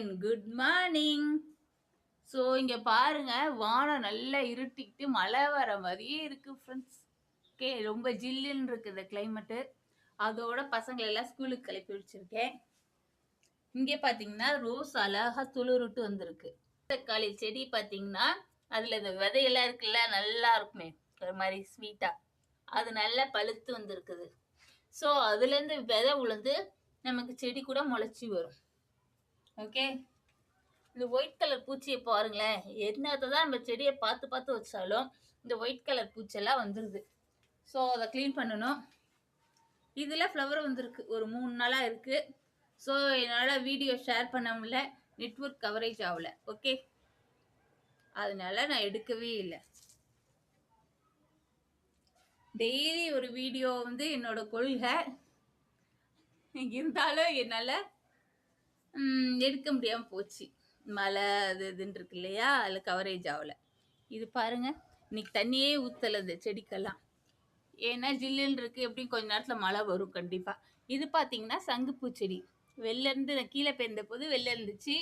Again good morning. So இங்கே பாருங்க, வானம் நல்லா இருட்டிக்கிட்டு மழை வர மாதிரியே இருக்கு ஃப்ரெண்ட்ஸ். ஓகே, ரொம்ப ஜில்லுன்னு இருக்கு இந்த கிளைமேட்டு. அதோட பசங்களை எல்லாம் ஸ்கூலுக்கு கிளப்பி வச்சிருக்கேன். இங்கே பார்த்தீங்கன்னா ரோஸ் அழகா துளிருட்டு வந்திருக்கு. தக்காளி செடி பார்த்தீங்கன்னா அதில் இந்த விதையெல்லாம் இருக்குல்ல, நல்லா இருக்குமே ஒரு மாதிரி ஸ்வீட்டா, அது நல்லா பழுத்து வந்திருக்குது. ஸோ அதுலேருந்து விதை உளுந்து நமக்கு செடி கூட முளைச்சி வரும். ஓகே, இந்த ஒயிட் கலர் பூச்சியை பாருங்களேன். என்னத்தை தான் நம்ம செடியை பார்த்து பார்த்து வச்சாலும் இந்த ஒயிட் கலர் பூச்செல்லாம் வந்துடுது. ஸோ அதை க்ளீன் பண்ணணும். இதில் ஃப்ளவர் வந்திருக்கு, ஒரு 3 நாளாக இருக்குது. ஸோ என்னால் வீடியோ ஷேர் பண்ண முடியல, நெட்வொர்க் கவரேஜ் ஆகலை. ஓகே, அதனால நான் எடுக்கவே இல்லை. டெய்லி ஒரு வீடியோ வந்து என்னோட கொள்கை, இருந்தாலும் என்னால் எடுக்க முடியாமல் போச்சு. மழை அது இதுன்னு இருக்கு இல்லையா, அதில் கவரேஜ் ஆகலை. இது பாருங்க, இன்னைக்கு தண்ணியே ஊற்றலை இந்த செடிக்கெல்லாம். ஏன்னா ஜில்லுன்னு இருக்குது, எப்படியும் கொஞ்ச நேரத்தில் மழை வரும் கண்டிப்பாக. இது பார்த்தீங்கன்னா சங்குப்பூ செடி. வெளிலேருந்து கீழே பெய்ந்த போது வெளில இருந்துச்சு,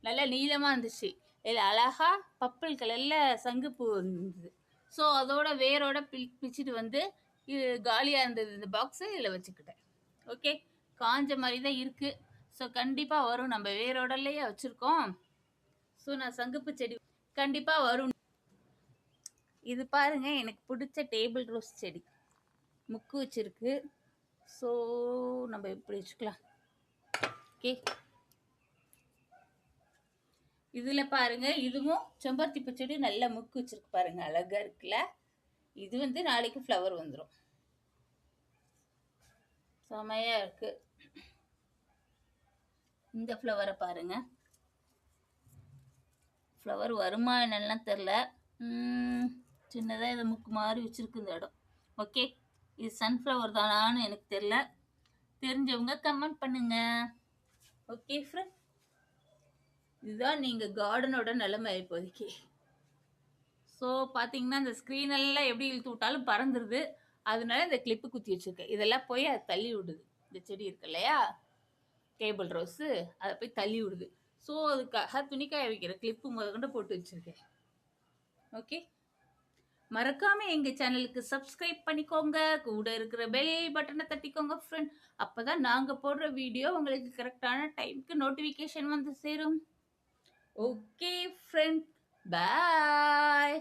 நல்லா நீளமாக இருந்துச்சு. இதில் அழகாக பர்பிள் கலரில் சங்குப்பூ இருந்தது. ஸோ அதோட வேரோட பிச்சுட்டு வந்து இது காலியாக இருந்தது இந்த பாக்ஸு, இதில் வச்சுக்கிட்டேன். ஓகே, காஞ்ச மாதிரி தான் இருக்குது. ஸோ கண்டிப்பாக வரும், நம்ம வேரோடலையே வச்சுருக்கோம். ஸோ நான் சங்குப்பூ செடி கண்டிப்பாக வரும். இது பாருங்க, எனக்கு பிடிச்ச டேபிள் ரோஸ் செடி, முக்கு வச்சிருக்கு. ஸோ நம்ம இப்படி வச்சுக்கலாம். ஓகே, இதில் பாருங்க, இதுவும் செம்பருத்தி பூச்செடி நல்ல முக்கு வச்சிருக்கு பாருங்க, அழகா இருக்குல்ல. இது வந்து நாளைக்கு ஃப்ளவர் வந்துடும், செமையா இருக்கு. இந்த ஃப்ளவரை பாருங்க, ஃப்ளவர் வருமா என்னெல்லாம் தெரில. சின்னதாக இதை முக்கு மாதிரி வச்சிருக்கு இந்த இடம். ஓகே, இது சன்ஃப்ளவர் தானான்னு எனக்கு தெரில, தெரிஞ்சவங்க கமெண்ட் பண்ணுங்க. ஓகே ஃப்ரெண்ட், இதுதான் நீங்கள் கார்டனோட நிலைமை இப்போதைக்கு. ஸோ பார்த்தீங்கன்னா இந்த ஸ்க்ரீனெல்லாம் எப்படி இழுத்து விட்டாலும் பறந்துடுது. அதனால இந்த கிளிப்பு குத்தி வச்சுருக்கேன். இதெல்லாம் போய் அதை தள்ளி விடுது. இந்த செடி இருக்கு இல்லையா, டேபிள் ரோஸு, அதை போய் தள்ளி விடுது. ஸோ அதுக்காக துணிக்காய வைக்கிற கிளிப்பு முதற்கொண்டு போட்டு வச்சுருக்கேன். ஓகே, மறக்காமல் எங்கள் சேனலுக்கு சப்ஸ்கிரைப் பண்ணிக்கோங்க, கூட இருக்கிற பெல் பட்டனை தட்டிக்கோங்க ஃப்ரெண்ட். அப்போ தான் நாங்கள் போடுற வீடியோ உங்களுக்கு கரெக்டான டைமுக்கு நோட்டிஃபிகேஷன் வந்து சேரும். ஓகே ஃப்ரெண்ட், பாய்.